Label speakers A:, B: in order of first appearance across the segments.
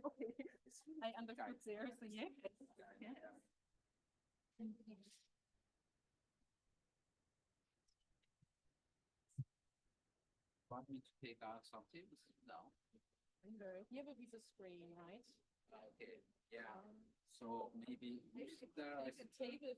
A: Okay. I understood there, so yeah. Yeah.
B: Want me to take out some tips? No.
A: Here will be the screen, right?
B: Okay. Yeah. So maybe there
A: Take a table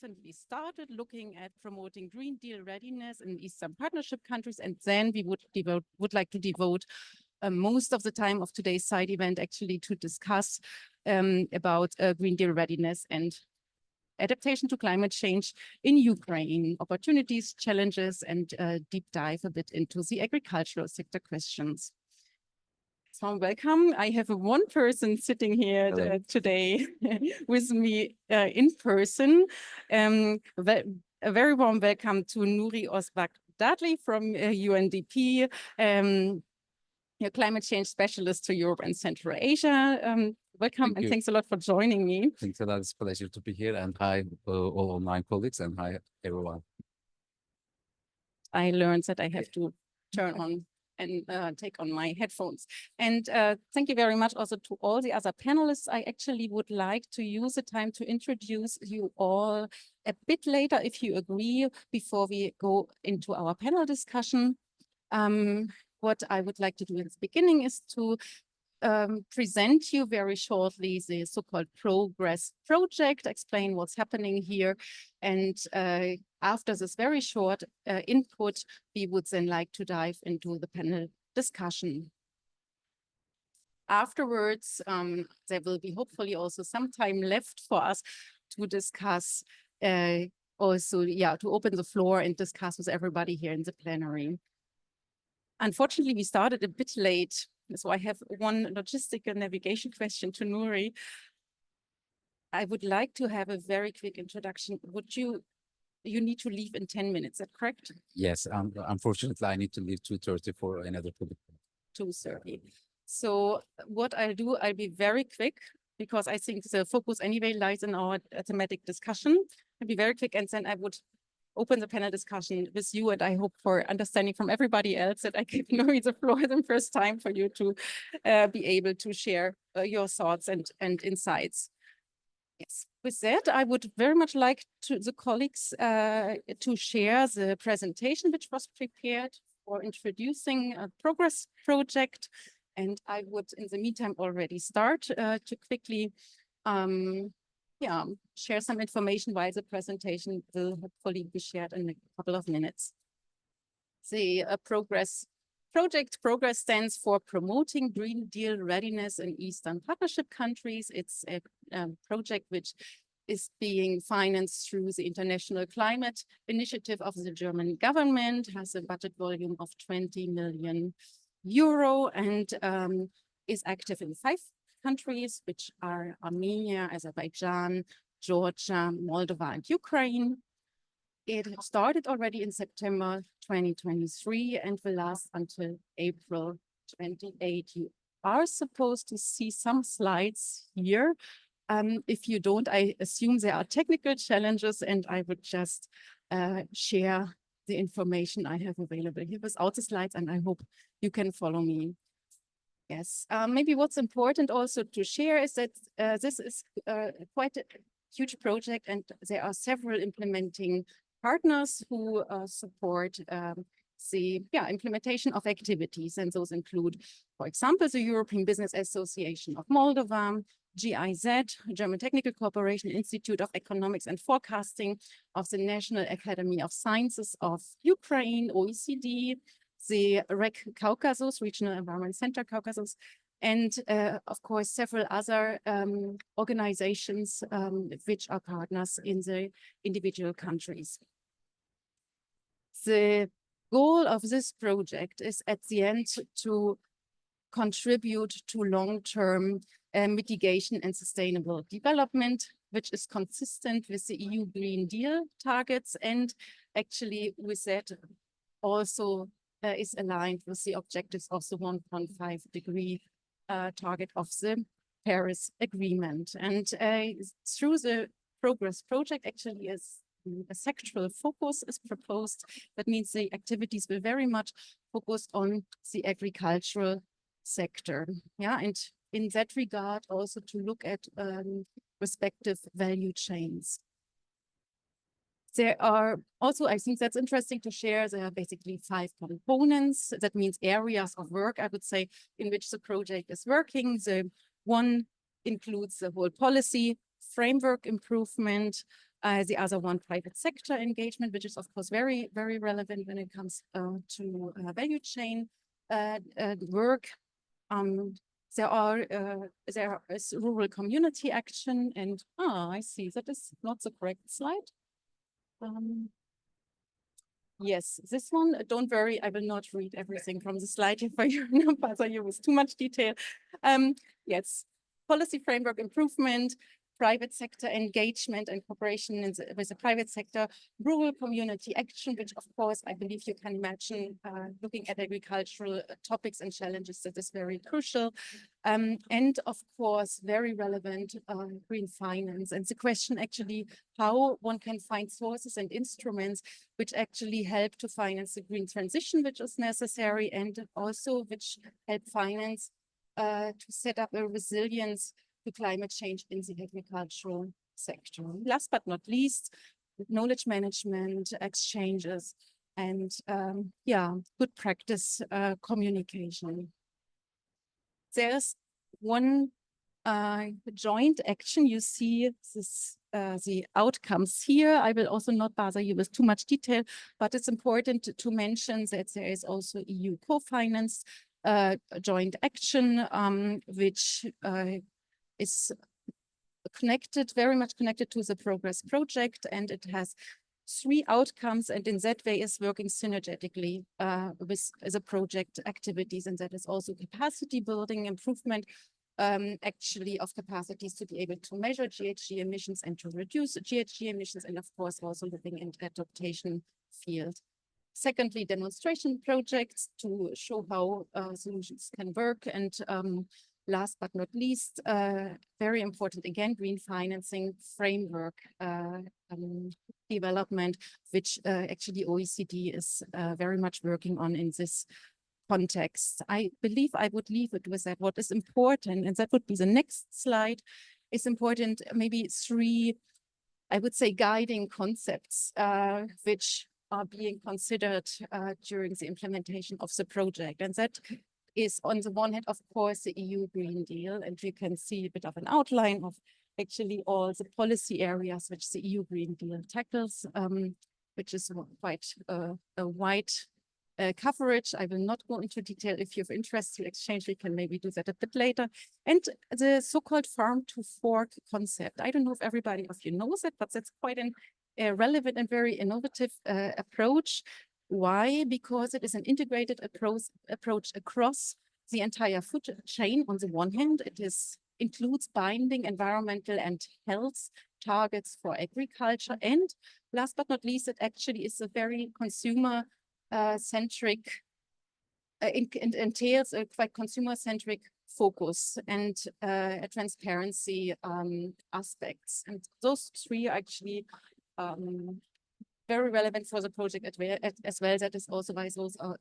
A: recently started looking at promoting Green Deal readiness in Eastern Partnership countries, and then we would like to devote most of the time of today's side event actually to discuss about Green Deal readiness and adaptation to climate change in Ukraine, opportunities, challenges, and deep dive a bit into the agricultural sector questions. So welcome. I have one person sitting here today with me in person. A very warm welcome to Nuri Osbak-Dadley from UNDP, your climate change specialist to Europe and Central Asia. Welcome and thanks a lot for joining me.
C: Thanks a lot. It's a pleasure to be here. And hi, all online colleagues, and hi, everyone.
A: I learned that I have to turn on and take on my headphones. And thank you very much also to all the other panelists. I actually would like to use the time to introduce you all a bit later, if you agree, before we go into our panel discussion. What I would like to do at the beginning is to present you very shortly the so-called Progress project, explain what's happening here. And after this very short input, we would then like to dive into the panel discussion. Afterwards, there will be hopefully also some time left for us to discuss also, to open the floor and discuss with everybody here in the plenary. Unfortunately, we started a bit late. So I have one logistical navigation question to Nuri. I would like to have a very quick introduction. You need to leave in 10 minutes, is that correct?
C: Yes, unfortunately, I need to leave 2:30 for another public.
A: 2:30. So what I'll do, I'll be very quick because I think the focus anyway lies in our thematic discussion. I'll be very quick and then I would open the panel discussion with you, and I hope for understanding from everybody else that I give Nuri the floor the first time for you to be able to share your thoughts and insights. Yes, with that, I would very much like the colleagues to share the presentation which was prepared for introducing a Progress project. And I would, in the meantime, already start to quickly share some information while the presentation will hopefully be shared in a couple of minutes. The Progress project, Progress stands for Promoting Green Deal Readiness in Eastern Partnership Countries. It's a project which is being financed through the International Climate Initiative of the German government, has a budget volume of 20 million euro and is active in 5 countries, which are Armenia, Azerbaijan, Georgia, Moldova, and Ukraine. It started already in September 2023 and will last until April 28. You are supposed to see some slides here. If you don't, I assume there are technical challenges, and I would just share the information I have available here without the slides, and I hope you can follow me. Yes, maybe what's important also to share is that this is quite a huge project, and there are several implementing partners who support the implementation of activities. And those include, for example, the European Business Association of Moldova, GIZ, German Technical Cooperation Institute of Economics and Forecasting of the National Academy of Sciences of Ukraine, OECD, the REC Caucasus, Regional Environment Center Caucasus, and of course, several other organizations which are partners in the individual countries. The goal of this project is at the end to contribute to long-term mitigation and sustainable development, which is consistent with the EU Green Deal targets, and actually with that also is aligned with the objectives of the 1.5-degree target of the Paris Agreement. And through the Progress project, actually a sectoral focus is proposed. That means the activities will very much focus on the agricultural sector. Yeah, and in that regard, also to look at respective value chains. There are also, I think that's interesting to share, there are basically 5 components. That means areas of work, I would say, in which the project is working. The one includes the whole policy framework improvement, The other one, private sector engagement, which is of course very, very relevant when it comes to value chain work. There is rural community action, and I see that is not the correct slide. Yes, this one, don't worry, I will not read everything from the slide here for you, no bother you with too much detail. Yes, policy framework improvement, private sector engagement and cooperation with the private sector, rural community action, which of course, I believe you can imagine looking at agricultural topics and challenges, that is very crucial. And of course, very relevant, green finance. And the question actually, how one can find sources and instruments which actually help to finance the green transition, which is necessary, and also which help finance to set up a resilience to climate change in the agricultural sector. Last but not least, knowledge management, exchanges, and good practice communication. There's one joint action. You see this, the outcomes here. I will also not bother you with too much detail, but it's important to mention that there is also EU co-finance joint action, which is connected, very much connected to the Progress project, and it has 3 outcomes, and in that way is working synergetically with the project activities, and that is also capacity building, improvement actually of capacities to be able to measure GHG emissions and to reduce GHG emissions, and of course also looking in adaptation field. Secondly, demonstration projects to show how solutions can work, and last but not least, very important again, green financing framework development, which actually OECD is very much working on in this context. I believe I would leave it with that. What is important, and that would be the next slide, is important, maybe 3, I would say, guiding concepts, which are being considered during the implementation of the project. And that is on the one hand, of course, the EU Green Deal, and you can see a bit of an outline of actually all the policy areas which the EU Green Deal tackles, which is quite a wide coverage. I will not go into detail. If you have interest to exchange, we can maybe do that a bit later. And the so-called farm to fork concept. I don't know if everybody of you knows it, but that's quite a relevant and very innovative approach. Why? Because it is an integrated approach across the entire food chain. On the one hand, it includes binding environmental and health targets for agriculture. And last but not least, it actually is a very consumer-centric, entails a quite consumer-centric focus and transparency aspects. And those 3 are actually very relevant for the project as well. That is also why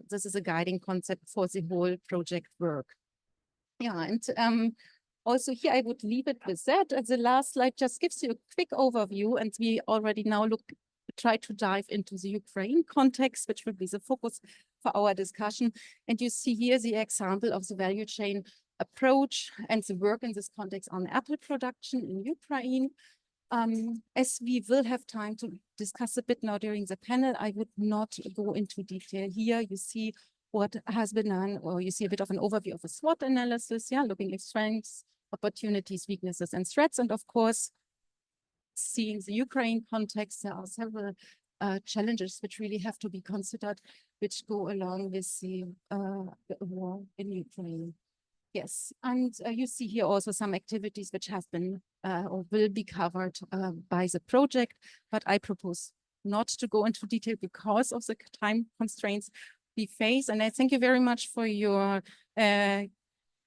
A: this is a guiding concept for the whole project work. Yeah, and also here I would leave it with that. And the last slide just gives you a quick overview, and we already now try to dive into the Ukraine context, which will be the focus for our discussion. And you see here the example of the value chain approach and the work in this context on apple production in Ukraine. As we will have time to discuss a bit now during the panel, I would not go into detail here. You see what has been done, or you see a bit of an overview of a SWOT analysis, looking at strengths, opportunities, weaknesses, and threats. And of course, seeing the Ukraine context, there are several challenges which really have to be considered, which go along with the war in Ukraine. Yes, and you see here also some activities which have been or will be covered by the project, but I propose not to go into detail because of the time constraints we face. And I thank you very much for your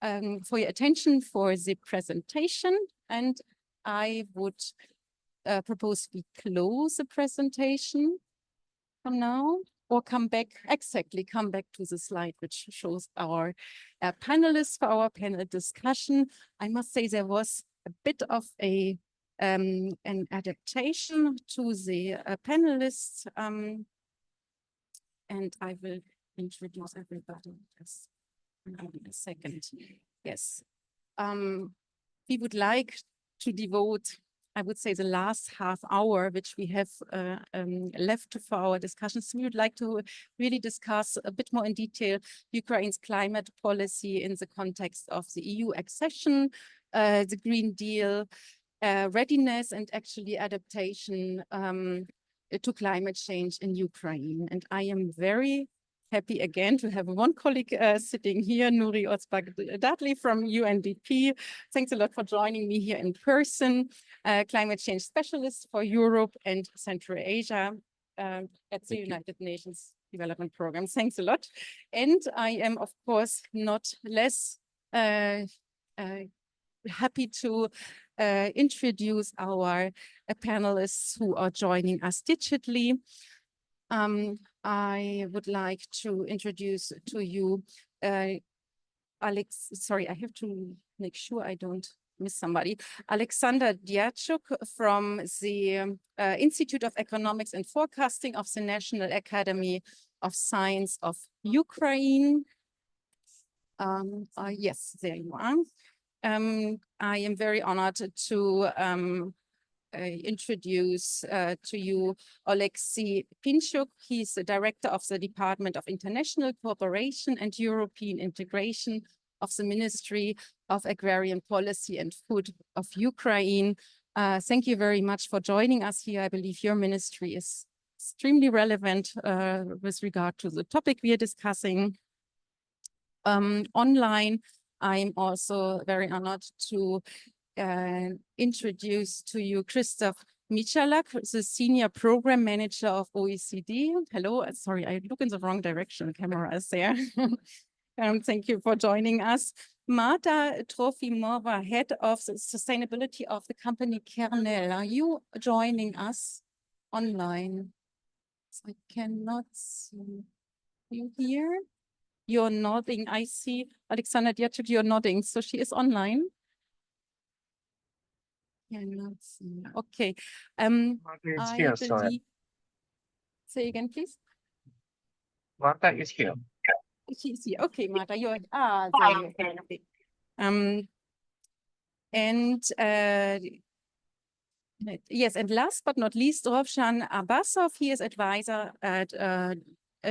A: attention for the presentation. And I would propose we close the presentation for now. Or come back to the slide which shows our panelists for our panel discussion. I must say there was a bit of an adaptation to the panelists, and I will introduce everybody just in a second. Yes, we would like to devote I would say, the last half hour, which we have left for our discussions. We would like to really discuss a bit more in detail Ukraine's climate policy in the context of the EU accession, the Green Deal, readiness and actually adaptation to climate change in Ukraine. And I am very happy again to have one colleague sitting here, Nuri Özbak-Dadli from UNDP. Thanks a lot for joining me here in person. Climate change specialist for Europe and Central Asia at the United Nations Development Program. Thanks a lot. And I am, of course, not less happy to introduce our panelists who are joining us digitally. I would like to introduce to you Alex, sorry, I have to make sure I don't miss somebody. Alexander Diachuk from the Institute of Economics and Forecasting of the National Academy of Science of Ukraine. Yes, there you are. I am very honored to introduce to you Oleksiy Pinchuk. He's the director of the Department of International Cooperation and European Integration of the Ministry of Agrarian Policy and Food of Ukraine. Thank you very much for joining us here. I believe your ministry is extremely relevant with regard to the topic we are discussing. Online, I'm also very honored to introduce to you Christoph Michalak, the Senior Program Manager of OECD. Hello, sorry, I look in the wrong direction, the camera is there. Thank you for joining us. Marta Trofimova, Head of Sustainability of the company Kernel. Are you joining us online? So I cannot see you here. You're nodding. I see Alexander Diachuk, you're nodding. So she is online. Cannot see. Okay.
D: Marta is here, sorry.
A: Say again, please.
D: Marta is here.
A: She's here. Okay, Marta, you're there you go. Okay. Yes, and last but not least, Rovshan Abbasov, he is advisor at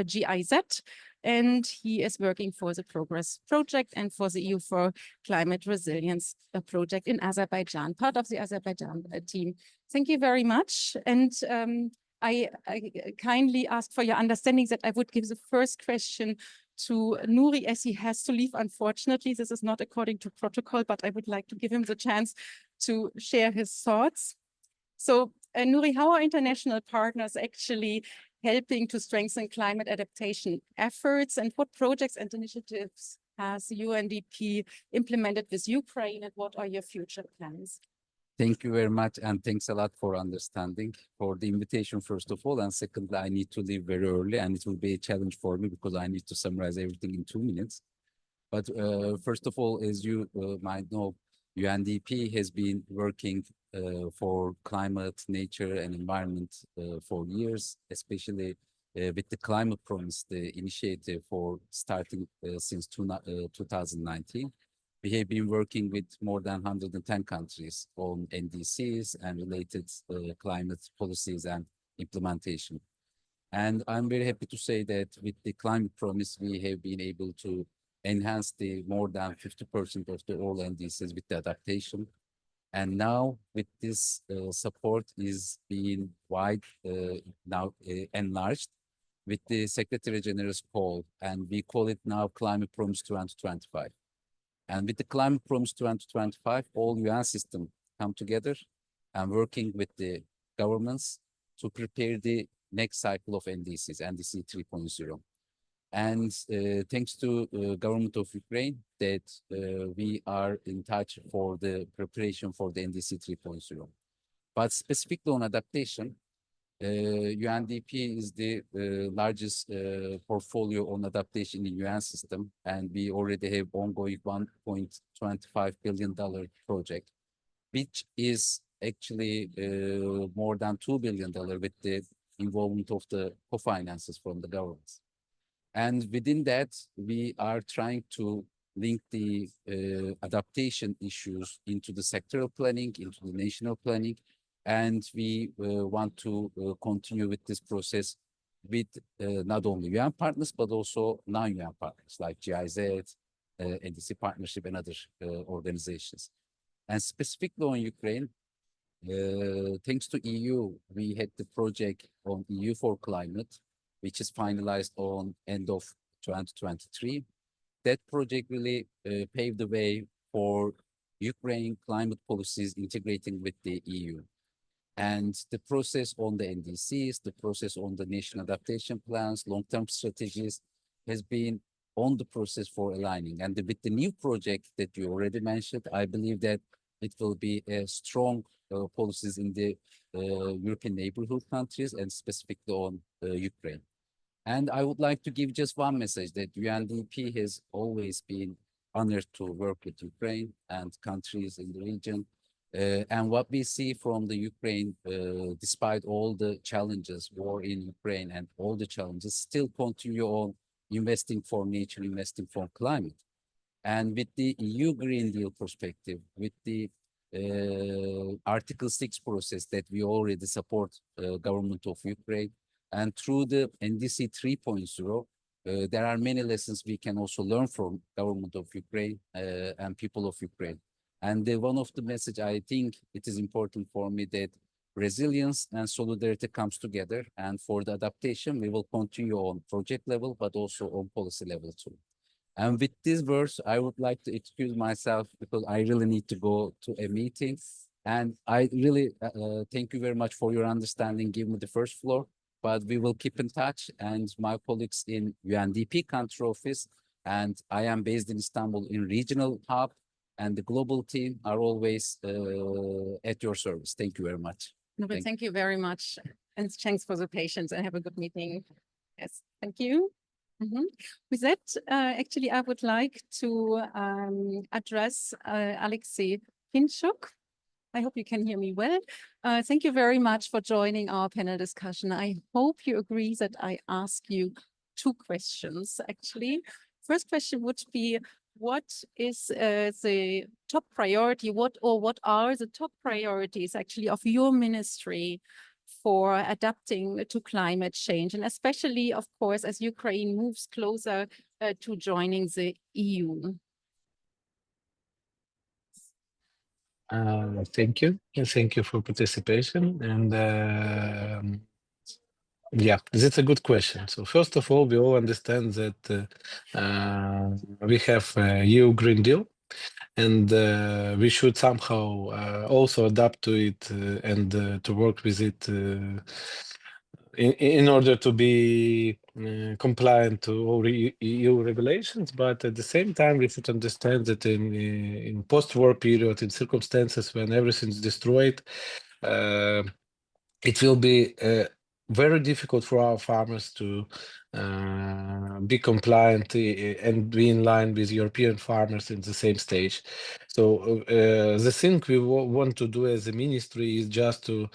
A: GIZ, and he is working for the Progress Project and for the EU for Climate Resilience project in Azerbaijan, part of the Azerbaijan team. Thank you very much. And I kindly ask for your understanding that I would give the first question to Nuri as he has to leave. Unfortunately, this is not according to protocol, but I would like to give him the chance to share his thoughts. So Nuri, how are international partners actually helping to strengthen climate adaptation efforts, and what projects and initiatives has UNDP implemented with Ukraine, and what are your future plans?
C: Thank you very much, and thanks a lot for understanding, for the invitation, first of all, and secondly, I need to leave very early, and it will be a challenge for me because I need to summarize everything in 2 minutes. But first of all, as you might know, UNDP has been working for climate, nature, and environment for years, especially with the Climate Promise, the initiative for starting since 2019. We have been working with more than 110 countries on NDCs and related climate policies and implementation. And I'm very happy to say that with the Climate Promise, we have been able to enhance the more than 50% of the all NDCs with the adaptation. And now with this support is being now enlarged with the Secretary General's call, and we call it now Climate Promise 2025. And with the Climate Promise 2025, all UN systems come together and working with the governments to prepare the next cycle of NDCs, NDC 3.0. And thanks to government of Ukraine that we are in touch for the preparation for the NDC 3.0. But specifically on adaptation, UNDP is the largest portfolio on adaptation in UN system, and we already have ongoing $1.25 billion project, which is actually more than $2 billion with the involvement of the co-finances from the governments. And within that, we are trying to link the adaptation issues into the sectoral planning, into the national planning, and we want to continue with this process with not only UN partners, but also non-UN partners like GIZ, NDC Partnership, and other organizations. And specifically on Ukraine, thanks to EU, we had the project on EU for Climate, which is finalized on end of 2023. That project really paved the way for Ukraine climate policies integrating with the EU. And the process on the NDCs, the process on the national adaptation plans, long-term strategies has been on the process for aligning. And with the new project that you already mentioned, I believe that it will be a strong policies in the European neighborhood countries and specifically on Ukraine. And I would like to give just one message that UNDP has always been honored to work with Ukraine and countries in the region. And what we see from the Ukraine, despite all the challenges, war in Ukraine and all the challenges, still continue on investing for nature, investing for climate. And with the EU Green Deal perspective, with the Article 6 process that we already support government of Ukraine, and through the NDC 3.0, there are many lessons we can also learn from government of Ukraine and people of Ukraine. And one of the message, I think it is important for me that resilience and solidarity comes together. And for the adaptation, we will continue on project level, but also on policy level too. And with these words, I would like to excuse myself because I really need to go to a meeting. And I really thank you very much for your understanding, giving me the first floor. But we will keep in touch, and my colleagues in UNDP country office, and I am based in Istanbul in regional hub, and the global team are always at your service. Thank you very much.
A: No, but thank you very much. And thanks for the patience, and have a good meeting. Yes, thank you. With that, actually, I would like to address Alexei Pinchuk. I hope you can hear me well. Thank you very much for joining our panel discussion. I hope you agree that I ask you two questions, actually. First question would be, what is the top priority? What are the top priorities, actually, of your ministry for adapting to climate change? And especially, of course, as Ukraine moves closer to joining the EU.
E: Thank you. And thank you for participation. And yeah, that's a good question. So first of all, we all understand that we have a EU Green Deal, and we should somehow also adapt to it and to work with it in order to be compliant to all EU regulations. But at the same time, we should understand that in post-war period, in circumstances when everything is destroyed, it will be very difficult for our farmers to be compliant and be in line with European farmers in the same stage. So the thing we want to do as a ministry is just to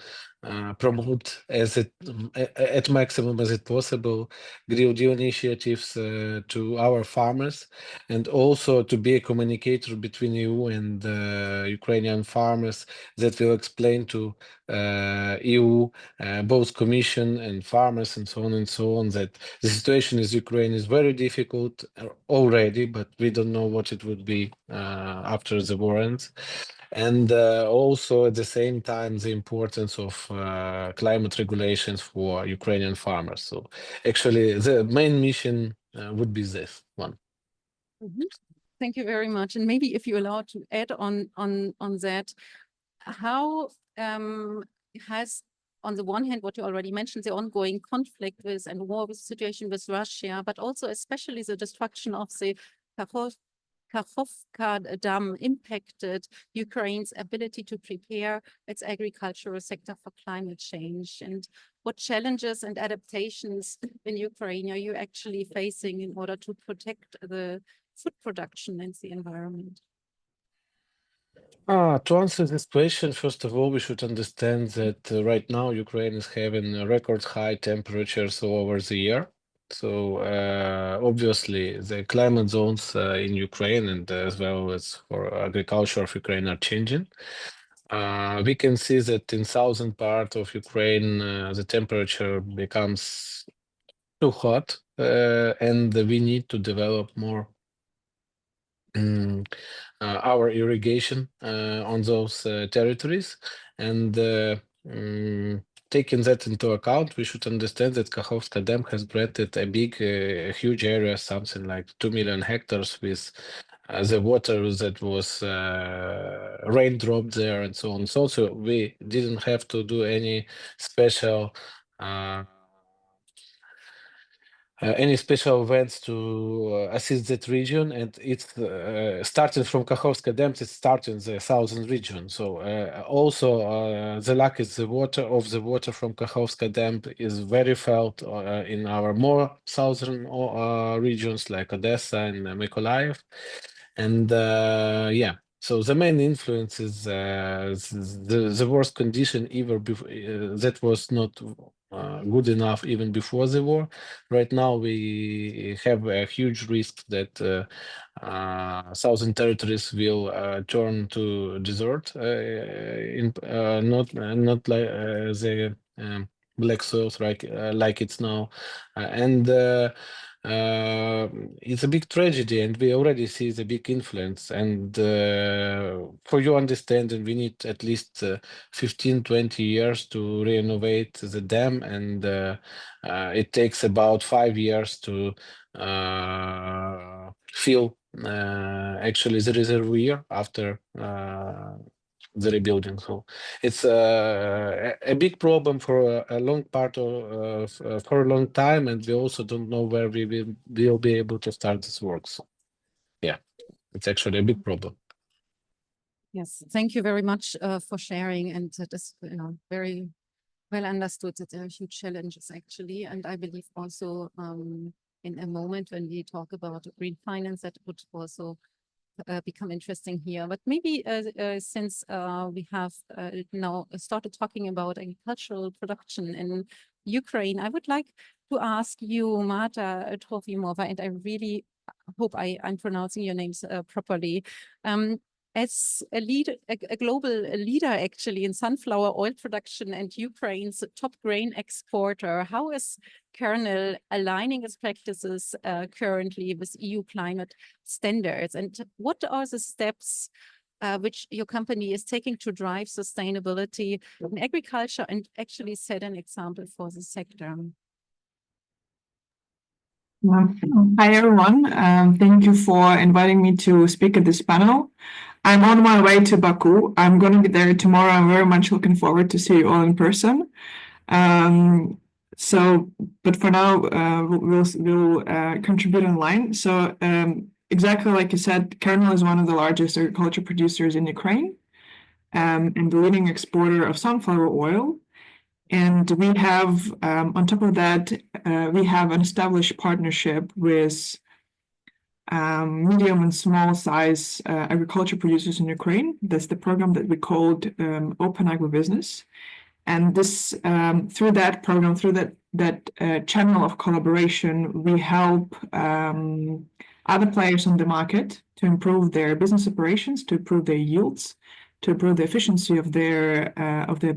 E: promote at maximum as it possible Green Deal initiatives to our farmers, and also to be a communicator between EU and Ukrainian farmers that will explain to EU, both Commission and farmers and so on, that the situation in Ukraine is very difficult already, but we don't know what it would be after the war ends. And also at the same time, the importance of climate regulations for Ukrainian farmers. So actually, the main mission would be this one.
A: Thank you very much. And maybe if you allow to add on that, how has, on the one hand, what you already mentioned, the ongoing conflict with and war situation with Russia, but also especially the destruction of the Kakhovka Dam impacted Ukraine's ability to prepare its agricultural sector for climate change? And what challenges and adaptations in Ukraine are you actually facing in order to protect the food production and the environment?
E: To answer this question, first of all, we should understand that right now Ukraine is having record high temperatures all over the year. So obviously the climate zones in Ukraine and as well as for agriculture of Ukraine are changing. We can see that in southern part of Ukraine, the temperature becomes too hot, and we need to develop more our irrigation on those territories. And taking that into account, we should understand that Kakhovska Dam has granted a big, huge area, something like 2 million hectares with the water that was raindropped there and so on. So we didn't have to do any special events to assist that region, and it's starting from Kakhovska Dam, it's starting the southern region. So also the lack is the water from Kakhovska Dam is very felt in our more southern regions like Odessa and Mykolaiv. And yeah, so the main influence is the worst condition ever before, that was not good enough even before the war. Right now we have a huge risk that southern territories will turn to desert, not like the black soils like it's now, and it's a big tragedy, and we already see the big influence. And for your understanding, we need at least 15-20 years to renovate the dam, and it takes about 5 years to fill actually the reservoir after the rebuilding. So it's a big problem for a long part of for a long time, and we also don't know where we will be able to start this work. So yeah, it's actually a big problem.
A: Yes, thank you very much for sharing, and that is very well understood that there are huge challenges actually, and I believe also in a moment when we talk about green finance, that would also become interesting here. But maybe since we have now started talking about agricultural production in Ukraine, I would like to ask you, Marta Trofimova, and I really hope I'm pronouncing your names properly. As a global leader actually in sunflower oil production and Ukraine's top grain exporter, how is Kernel aligning its practices currently with EU climate standards? And what are the steps which your company is taking to drive sustainability in agriculture and actually set an example for the sector?
F: Hi, everyone. Thank you for inviting me to speak at this panel. I'm on my way to Baku. I'm going to be there tomorrow. I'm very much looking forward to see you all in person. But for now, we'll contribute online. So exactly like you said, Kernel is one of the largest agriculture producers in Ukraine and the leading exporter of sunflower oil. And we have, on top of that, we have an established partnership with medium and small size agriculture producers in Ukraine. That's the program that we called Open Agribusiness. And this, through that program, through that channel of collaboration, we help other players on the market to improve their business operations, to improve their yields, to improve the efficiency of their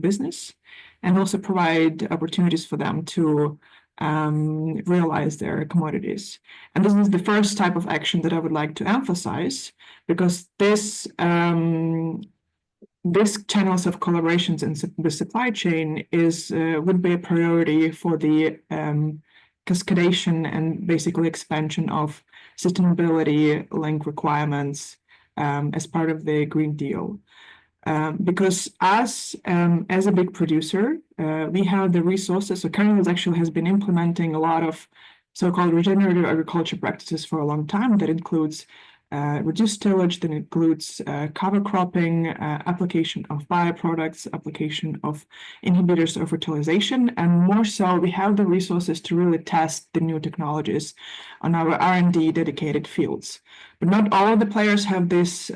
F: business, and also provide opportunities for them to realize their commodities. And this is the first type of action that I would like to emphasize, because this channels of collaborations in the supply chain would be a priority for the cascadation and basically expansion of sustainability-linked requirements as part of the Green Deal. Because as a big producer, we have the resources. So Kernel actually has been implementing a lot of so-called regenerative agriculture practices for a long time. That includes reduced tillage, that includes cover cropping, application of bioproducts, application of inhibitors of fertilization, and more so, we have the resources to really test the new technologies on our R&D dedicated fields. But not all of the players have this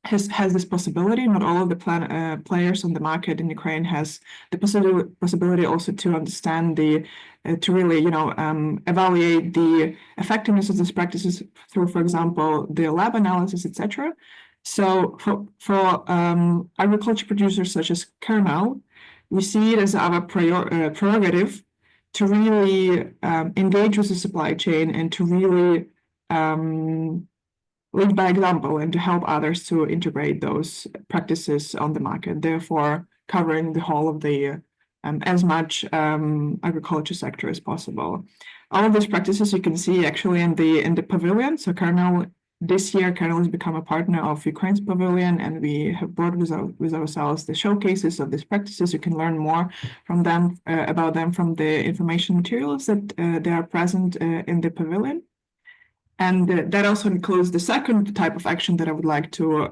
F: has this possibility. Not all of the players on the market in Ukraine has the possibility also to understand to really, evaluate the effectiveness of these practices through, for example, the lab analysis, etc. So for agriculture producers such as Kernel, we see it as our prerogative to really engage with the supply chain and to really lead by example and to help others to integrate those practices on the market, therefore covering the whole of the as much agriculture sector as possible. All of these practices you can see actually in the pavilion. So this year Kernel has become a partner of Ukraine's pavilion, and we have brought with ourselves the showcases of these practices. You can learn more from them about them from the information materials that they are present in the pavilion. And that also includes the second type of action that I would like to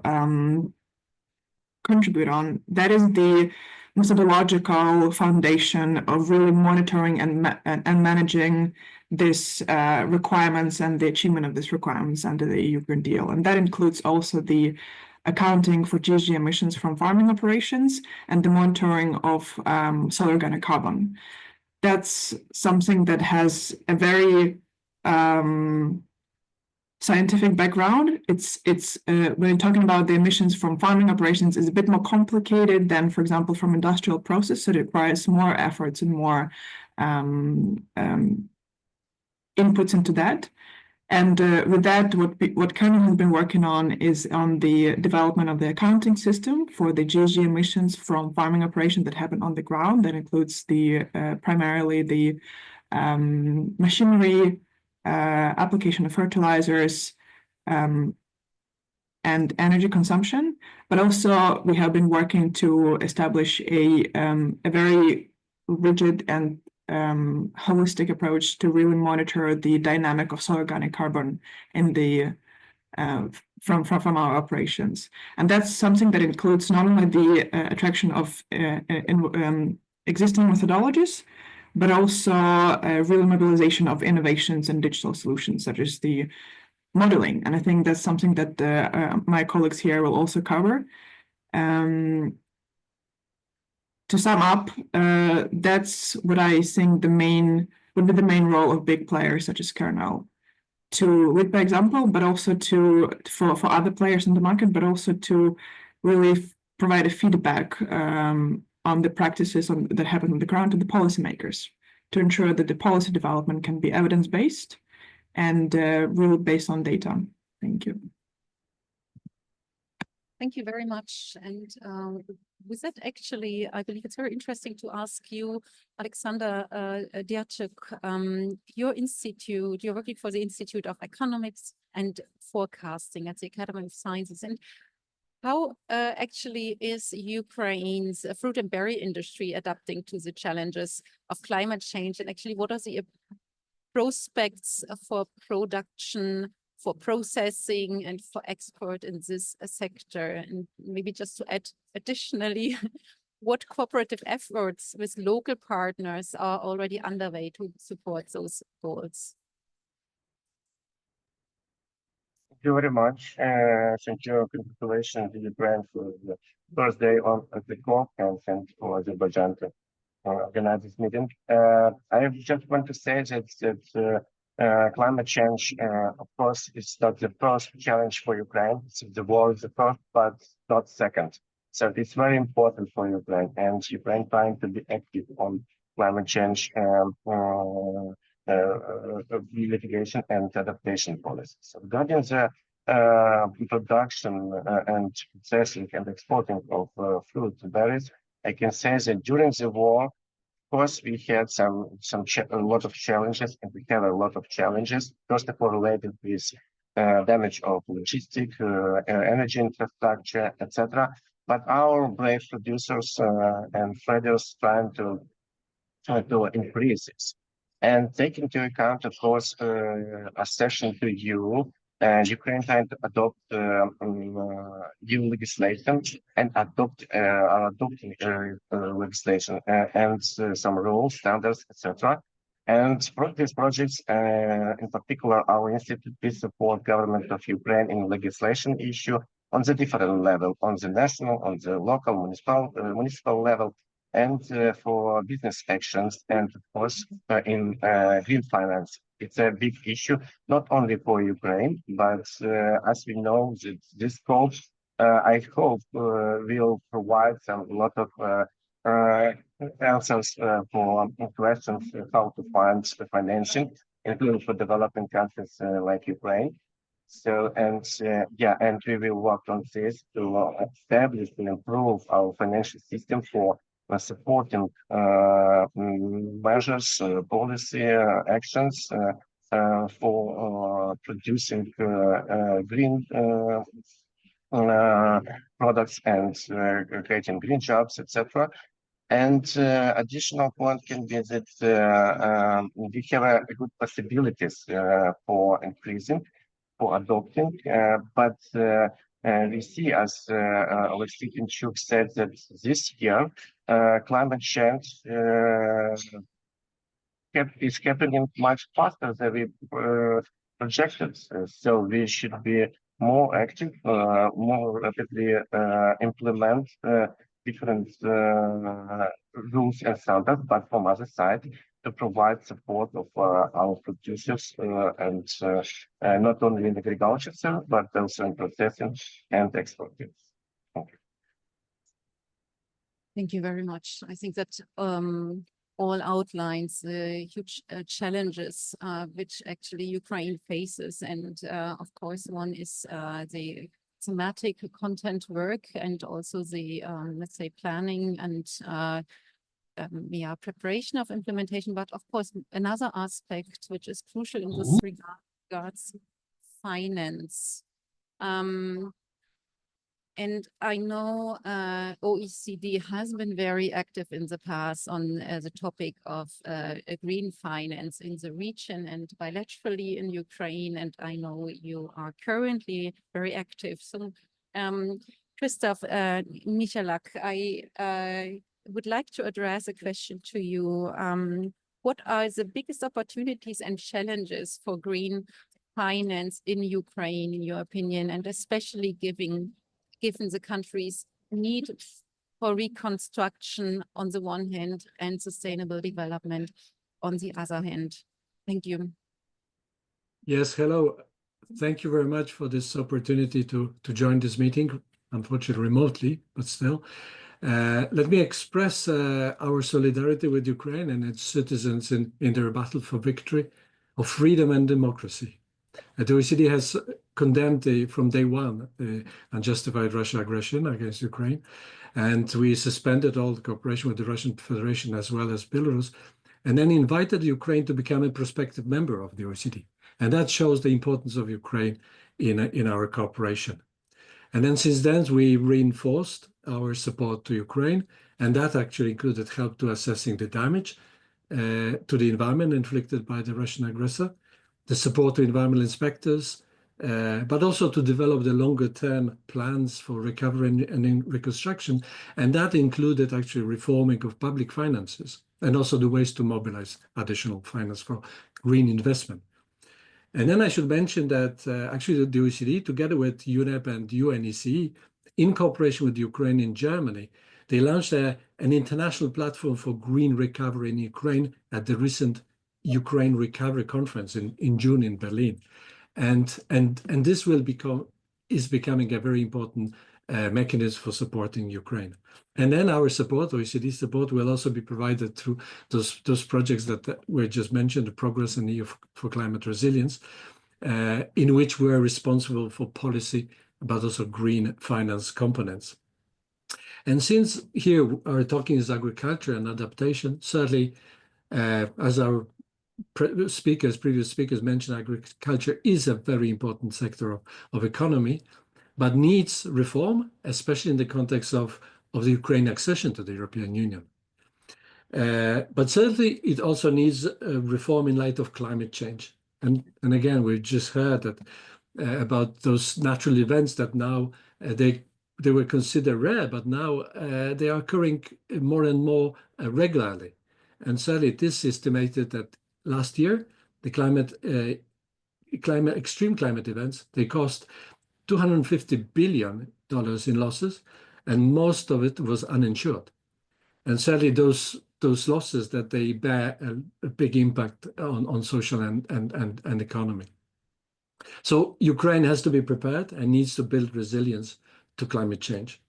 F: contribute on. That is the methodological foundation of really monitoring and managing these requirements and the achievement of these requirements under the EU Green Deal. And that includes also the accounting for GHG emissions from farming operations and the monitoring of soil organic carbon. That's something that has a very scientific background. It's when you're talking about the emissions from farming operations, is a bit more complicated than, for example, from industrial process. So it requires more efforts and more inputs into that. And with that, what Kernel has been working on is on the development of the accounting system for the GHG emissions from farming operations that happen on the ground. That includes the primarily the machinery, application of fertilizers, and energy consumption. But also we have been working to establish a very rigid and holistic approach to really monitor the dynamic of soil organic carbon in the from our operations. And that's something that includes not only the attraction of existing methodologies, but also real mobilization of innovations and digital solutions, such as the modeling. And I think that's something that my colleagues here will also cover. To sum up, that's what I think would be the main role of big players such as Kernel, to lead by example, but also for other players in the market, but also to really provide a feedback on the practices that happen on the ground to the policymakers, to ensure that the policy development can be evidence-based and really based on data. Thank you.
A: Thank you very much. And with that, actually, I believe it's very interesting to ask you, Alexander Diachuk, your institute, you're working for the Institute of Economics and Forecasting at the Academy of Sciences. And how actually is Ukraine's fruit and berry industry adapting to the challenges of climate change? And actually, what are the prospects for production, for processing, and for export in this sector? And maybe just to add additionally, what cooperative efforts with local partners are already underway to support those goals?
D: Thank you very much. Thank you. Congratulations to Ukraine for the first day of the COP and for Azerbaijan to organize this meeting. I just want to say that climate change, of course, is not the first challenge for Ukraine. The war is the first, but not second. So it's very important for Ukraine, and Ukraine trying to be active on climate change mitigation and adaptation policies. So regarding the production and processing and exporting of fruit and berries, I can say that during the war, of course, we had a lot of challenges, and we have a lot of challenges. First of all, related with damage of logistic, energy infrastructure, etc. But our brave producers and traders trying to increase this. And take into account, of course, accession to EU, Ukraine trying to adopt EU legislation and adopting legislation and some rules, standards, etc. And for these projects, in particular, our institute will support government of Ukraine in legislation issue, on the different level, on the national, on the local, municipal level, and for business actions, and of course in green finance. It's a big issue, not only for Ukraine, but as we know, this scope, I hope, will provide a lot of answers for questions how to find the financing, including for developing countries like Ukraine. So, and we will work on this to establish and improve our financial system for supporting measures, policy actions for producing green products and creating green jobs, etc. And additional point can be that we have good possibilities for increasing, for adopting, but we see, as Alexei Pinchuk said, that this year climate change is happening much faster than we projected. So we should be more active, more rapidly implement different rules and standards, but from other side, to provide support of our producers and not only in agriculture, but also in processing and exporting. Thank you.
A: Thank you very much. I think that all outlines the huge challenges which actually Ukraine faces. And of course, one is the thematic content work and also the, let's say, planning and preparation of implementation. But of course, another aspect which is crucial in this regards finance. And I know OECD has been very active in the past on the topic of green finance in the region and bilaterally in Ukraine. And I know you are currently very active. So, Christoph Michalak, I would like to address a question to you. What are the biggest opportunities and challenges for green finance in Ukraine, in your opinion, and especially given the country's need for reconstruction on the one hand and sustainable development on the other hand? Thank you.
G: Yes, hello. Thank you very much for this opportunity to join this meeting, unfortunately remotely, but still. Let me express our solidarity with Ukraine and its citizens in their battle for victory of freedom and democracy. The OECD has condemned from day one the unjustified Russian aggression against Ukraine, and we suspended all the cooperation with the Russian Federation as well as Belarus, and then invited Ukraine to become a prospective member of the OECD. And that shows the importance of Ukraine in our cooperation. And then since then, we reinforced our support to Ukraine, and that actually included help to assessing the damage to the environment inflicted by the Russian aggressor, the support to environmental inspectors, but also to develop the longer-term plans for recovery and reconstruction. And that included actually reforming of public finances and also the ways to mobilize additional finance for green investment. And then I should mention that actually the OECD, together with UNEP and UNECE, in cooperation with Ukraine and Germany, they launched an international platform for green recovery in Ukraine at the recent Ukraine Recovery Conference in June in Berlin. And this is becoming a very important mechanism for supporting Ukraine. And then our support, OECD support, will also be provided through those projects that were just mentioned, the Progress in EU for Climate Resilience, in which we're responsible for policy, but also green finance components. And since here our talking is agriculture and adaptation, certainly as our previous speakers mentioned, agriculture is a very important sector of economy, but needs reform, especially in the context of the Ukraine accession to the European Union. But certainly it also needs reform in light of climate change. And again, we just heard that about those natural events that now they were considered rare, but now they are occurring more and more regularly. And certainly it is estimated that last year, the extreme climate events, they cost $250 billion in losses, and most of it was uninsured. And sadly, those losses that they bear a big impact on social and economy. So Ukraine has to be prepared and needs to build resilience to climate change.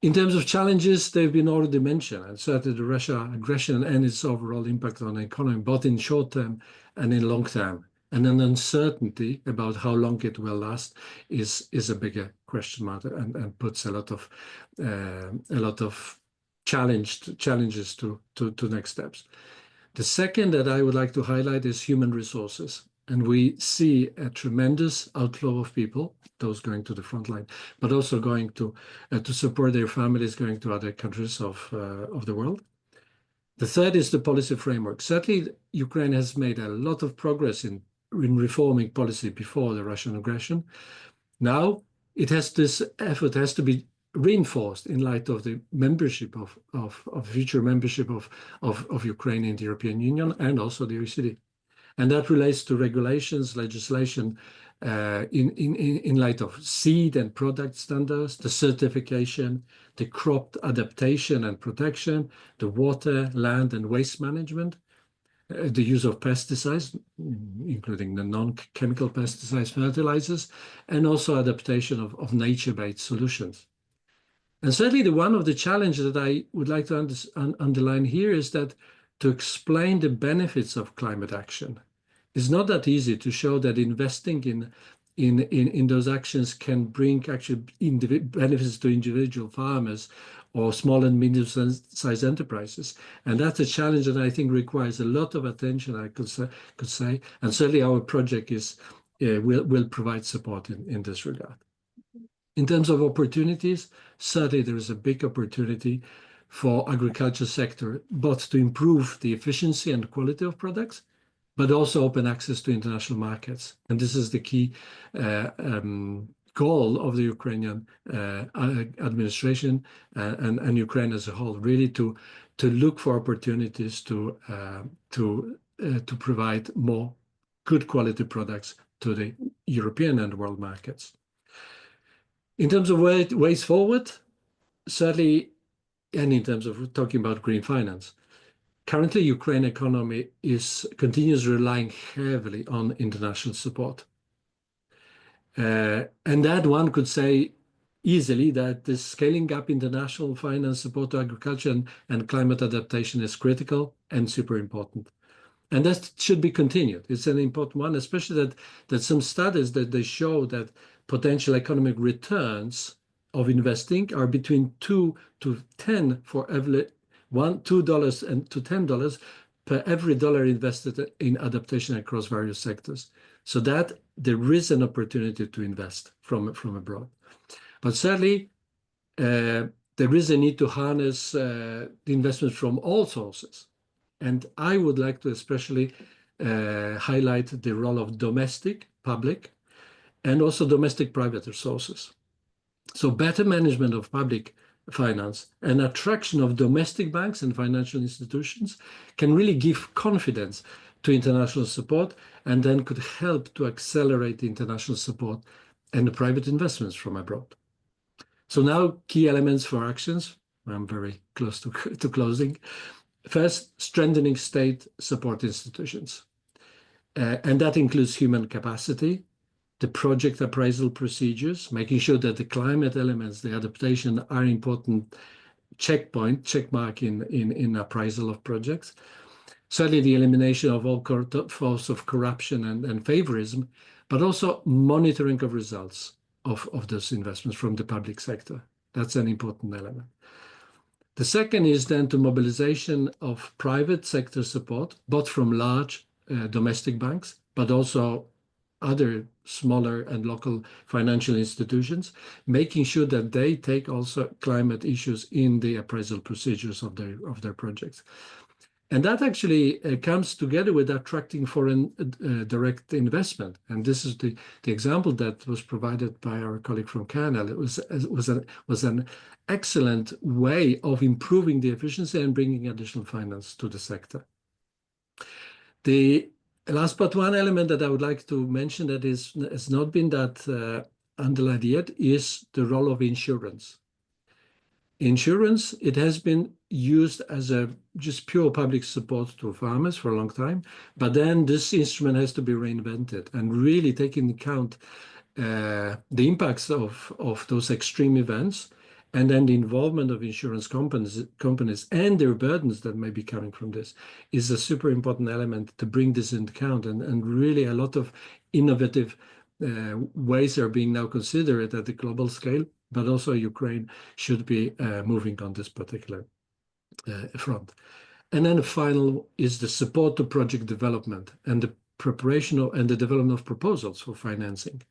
G: In terms of challenges, they've been already mentioned, and certainly the Russia aggression and its overall impact on the economy, both in short term and in long term. And an uncertainty about how long it will last is a bigger question mark, and puts a lot of challenges to next steps. The second that I would like to highlight is human resources. And we see a tremendous outflow of people, those going to the front line, but also going to support their families going to other countries of the world. The third is the policy framework. Certainly, Ukraine has made a lot of progress in reforming policy before the Russian aggression. Now, this effort has to be reinforced in light of the membership of future membership of Ukraine in the European Union and also the OECD. And that relates to regulations, legislation in light of seed and product standards, the certification, the crop adaptation and protection, the water, land and waste management, the use of pesticides, including the non-chemical pesticides, fertilizers, and also adaptation of nature-based solutions. And certainly one of the challenges that I would like to underline here is that to explain the benefits of climate action, it's not that easy to show that investing in those actions can bring actually benefits to individual farmers or small and medium-sized enterprises. And that's a challenge that I think requires a lot of attention, I could say. And certainly our project will provide support in this regard. In terms of opportunities, certainly there is a big opportunity for agriculture sector, both to improve the efficiency and quality of products, but also open access to international markets. And this is the key goal of the Ukrainian administration and Ukraine as a whole, really to look for opportunities to provide more good quality products to the European and world markets. In terms of ways forward, certainly, and in terms of talking about green finance, currently, Ukraine economy continues relying heavily on international support. And that one could say easily that the scaling up international finance support to agriculture and climate adaptation is critical and super important. And that should be continued. It's an important one, especially that some studies that they show that potential economic returns of investing are between 2 to 10 for every $2 to $10 per every dollar invested in adaptation across various sectors. So that there is an opportunity to invest from abroad. But certainly, there is a need to harness the investments from all sources. And I would like to especially highlight the role of domestic, public, and also domestic private resources. So better management of public finance and attraction of domestic banks and financial institutions can really give confidence to international support, and then could help to accelerate the international support and the private investments from abroad. So now key elements for actions. I'm very close to closing. First, strengthening state support institutions. And that includes human capacity, the project appraisal procedures, making sure that the climate elements, the adaptation are important check mark in appraisal of projects. Certainly the elimination of all forms of corruption and favorism, but also monitoring of results of those investments from the public sector. That's an important element. The second is then to mobilization of private sector support, both from large domestic banks, but also other smaller and local financial institutions, making sure that they take also climate issues in the appraisal procedures of their projects. And that actually comes together with attracting foreign direct investment. And this is the example that was provided by our colleague from Canada. It was an excellent way of improving the efficiency and bringing additional finance to the sector. The last but one element that I would like to mention that has not been that underlined yet is the role of insurance. Insurance, it has been used as a just pure public support to farmers for a long time, but then this instrument has to be reinvented and really take into account the impacts of those extreme events, and then the involvement of insurance companies and their burdens that may be coming from this is a super important element to bring this into account. And really a lot of innovative ways are being now considered at the global scale, but also Ukraine should be moving on this particular front. And then the final is the support to project development and the preparation of, and the development of proposals for financing.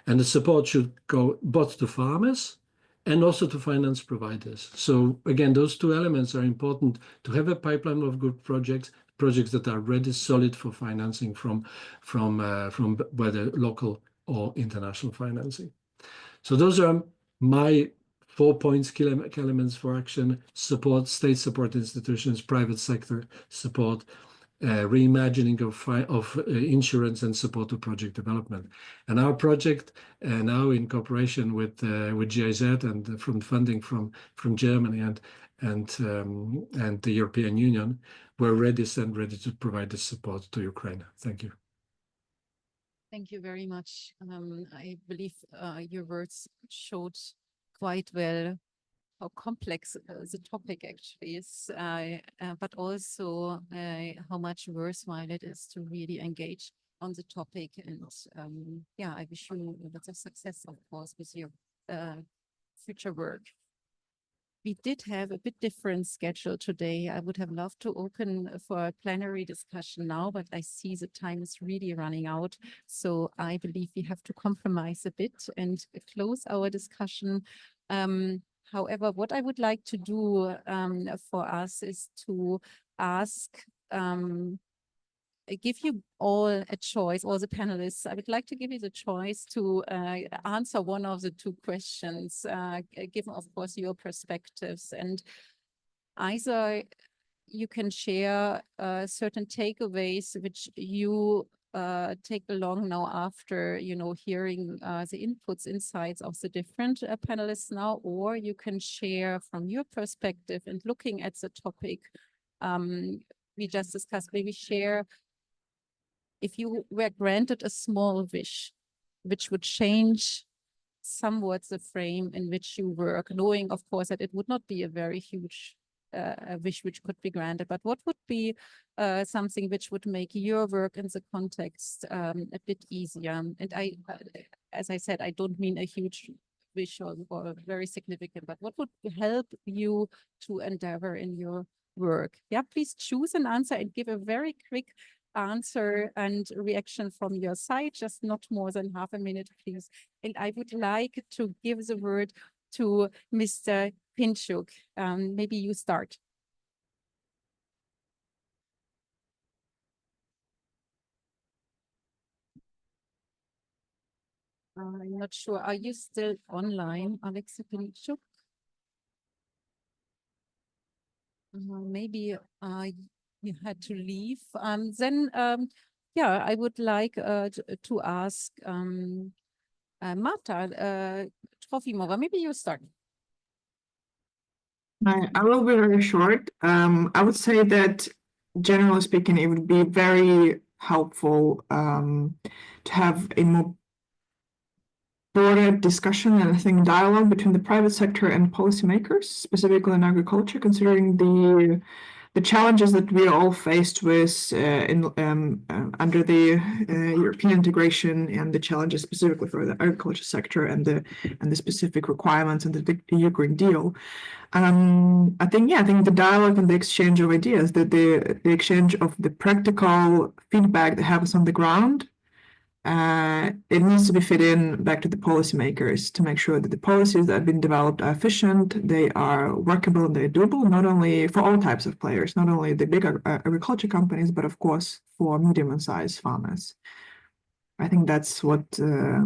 G: And the support should go both to farmers and also to finance providers. So again, those two elements are important to have a pipeline of good projects that are ready, solid for financing from whether local or international financing. So those are my 4 points, key elements for action: support, state support institutions, private sector support, reimagining of insurance, and support to project development. And our project now in cooperation with GIZ and from funding from Germany and the European Union, we're ready to provide the support to Ukraine. Thank you.
A: Thank you very much. I believe your words showed quite well how complex the topic actually is, but also how much worthwhile it is to really engage on the topic. And yeah, I wish you lots of success, of course, with your future work. We did have a bit different schedule today. I would have loved to open for a plenary discussion now, but I see the time is really running out. So I believe we have to compromise a bit and close our discussion. However, what I would like to do for us is to ask, give you all a choice, all the panelists. I would like to give you the choice to answer one of the two questions, given, of course, your perspectives. And either you can share certain takeaways which you take along now after, hearing the inputs, insights of the different panelists now, or you can share from your perspective and looking at the topic we just discussed, maybe share if you were granted a small wish, which would change somewhat the frame in which you work, knowing, of course, that it would not be a very huge wish which could be granted, but what would be something which would make your work in the context a bit easier? And as I said, I don't mean a huge wish or very significant, but what would help you to endeavor in your work? Yeah, please choose an answer and give a very quick answer and reaction from your side, just not more than half a minute, please. And I would like to give the word to Mr. Pinchuk. Maybe you start. I'm not sure. Are you still online, Alexa Pinchuk? Maybe you had to leave. Then, yeah, I would like to ask Marta Trofimova. Maybe you start.
F: I will be very short. I would say that, generally speaking, it would be very helpful to have a more broader discussion and I think dialogue between the private sector and policymakers, specifically in agriculture, considering the challenges that we are all faced with under the European integration and the challenges specifically for the agriculture sector and the specific requirements and the EU Green Deal. I think the dialogue and the exchange of ideas, the exchange of the practical feedback that happens on the ground, it needs to be fed in back to the policymakers to make sure that the policies that have been developed are efficient, they are workable, and they're doable, not only for all types of players, not only the big agriculture companies, but of course for medium and sized farmers. I think that's what, I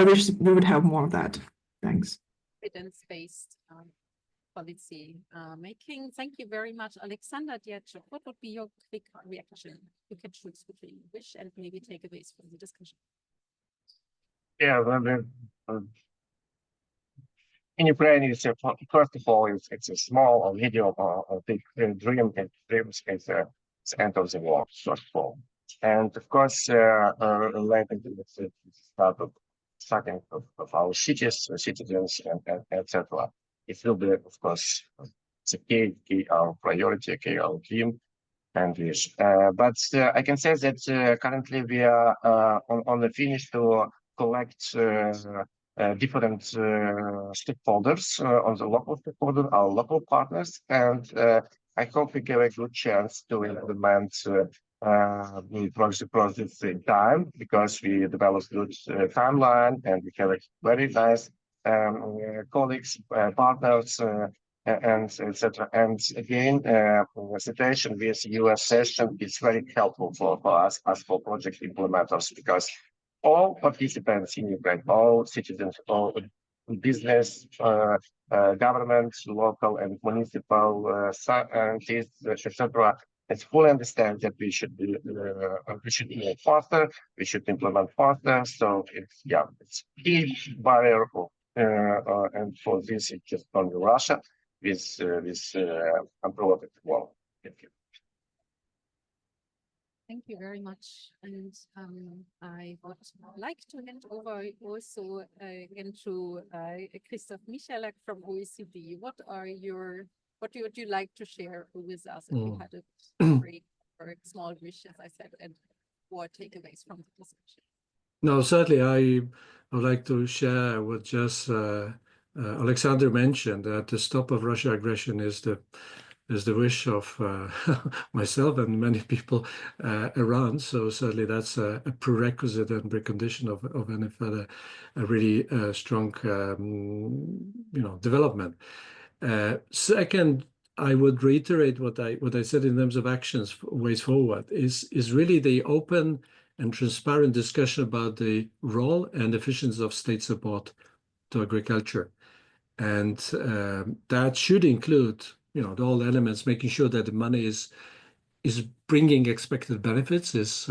F: wish we would have more of that. Thanks.
A: Evidence-based policy making. Thank you very much, Alexander Dierczuk. What would be your quick reaction? You can choose between wish and maybe takeaways from the discussion.
D: Yeah, in Ukraine, it's first of all, it's a small or medium or big dream. And dreams is the end of the war, first of all. And of course, related to the starting of our cities, citizens, and etc. It will be, of course, it's a key our priority, our dream. And wish. But I can say that currently we are on the finish to collect different stakeholders on the local stakeholder, our local partners, and I hope we give a good chance to implement projects in time, because we developed good timeline and we have a very nice colleagues, partners, and etc. And again, the situation with US session is very helpful for us as for project implementers, because all participants in Ukraine, all citizens, all business, governments, local and municipal scientists, etc., it's fully understand that we should move faster, we should implement faster. So it's key barrier, and for this it's just only Russia with unproductive wall. Thank you.
A: Thank you very much. And I would like to hand over also again to Christoph Michalak from OECD. What would you like to share with us if you had a break or a small wish, as I said, and what takeaways from the discussion?
G: No, certainly I would like to share what just Alexander mentioned, that the stop of Russia aggression is the wish of myself and many people around. So certainly that's a prerequisite and precondition of any further really strong development. Second, I would reiterate what I said in terms of actions, ways forward, is really the open and transparent discussion about the role and efficiency of state support to agriculture. And that should include, all the elements, making sure that the money is bringing expected benefits, is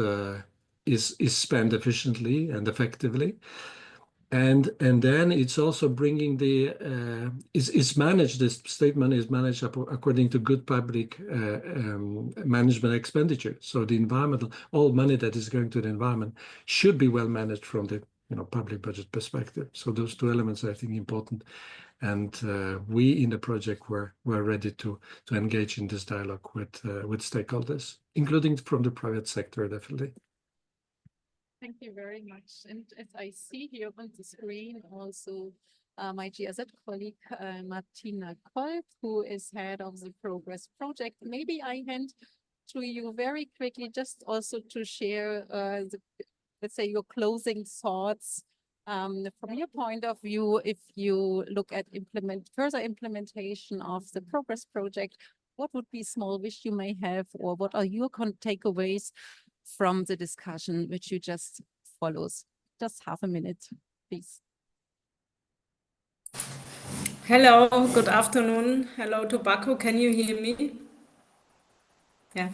G: spent efficiently and effectively. And then it's also bringing is managed, this state money is managed according to good public management expenditure. So the environmental, all money that is going to the environment should be well managed from the public budget perspective. So those two elements are, I think, important. And we in the project were ready to engage in this dialogue with stakeholders, including from the private sector, definitely.
A: Thank you very much. And as I see here on the screen also my GIZ colleague, Martina Kolb, who is head of the Progress project. Maybe I hand to you very quickly, just also to share, let's say, your closing thoughts from your point of view. If you look at further implementation of the Progress project, what would be small wish you may have, or what are your takeaways from the discussion which you just follows? Just half a minute, please.
H: Hello, good afternoon. Hello to Baku. Can you hear me? Yeah.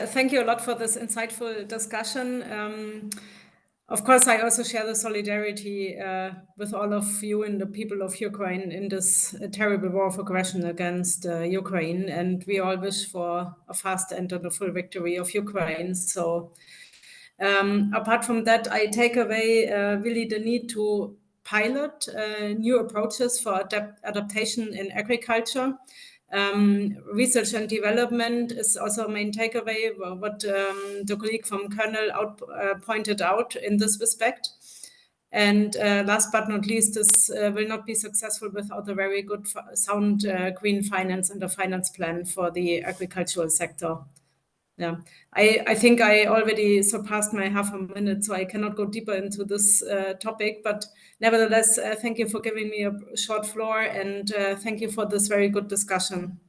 H: Thank you a lot for this insightful discussion. Of course, I also share the solidarity with all of you and the people of Ukraine in this terrible war of aggression against Ukraine. And we all wish for a fast end and a full victory of Ukraine. So apart from that, I take away really the need to pilot new approaches for adaptation in agriculture. Research and development is also a main takeaway, what the colleague from Kernel pointed out in this respect. And last but not least, this will not be successful without a very good, sound green finance and a finance plan for the agricultural sector. Yeah, I think I already surpassed my half a minute, so I cannot go deeper into this topic. But nevertheless, thank you for giving me a short floor, and thank you for this very good discussion.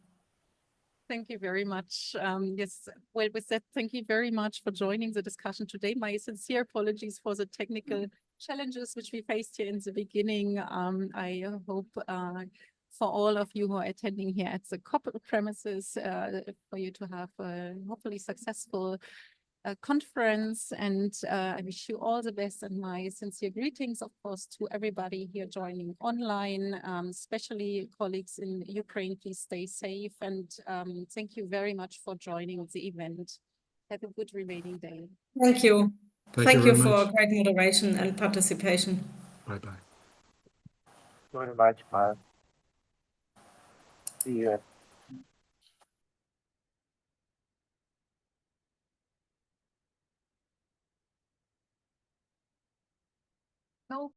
A: Thank you very much. Yes, well, with that, thank you very much for joining the discussion today. My sincere apologies for the technical challenges which we faced here in the beginning. I hope for all of you who are attending here at the COP premises, for you to have a hopefully successful conference, and I wish you all the best, and my sincere greetings, of course, to everybody here joining online, especially colleagues in Ukraine. Please stay safe, and thank you very much for joining the event. Have a good remaining day.
H: Thank you. Thank you
G: very
H: for
G: much.
H: great moderation and participation.
G: Bye-bye.
D: Very much. Bye. See you.
A: No.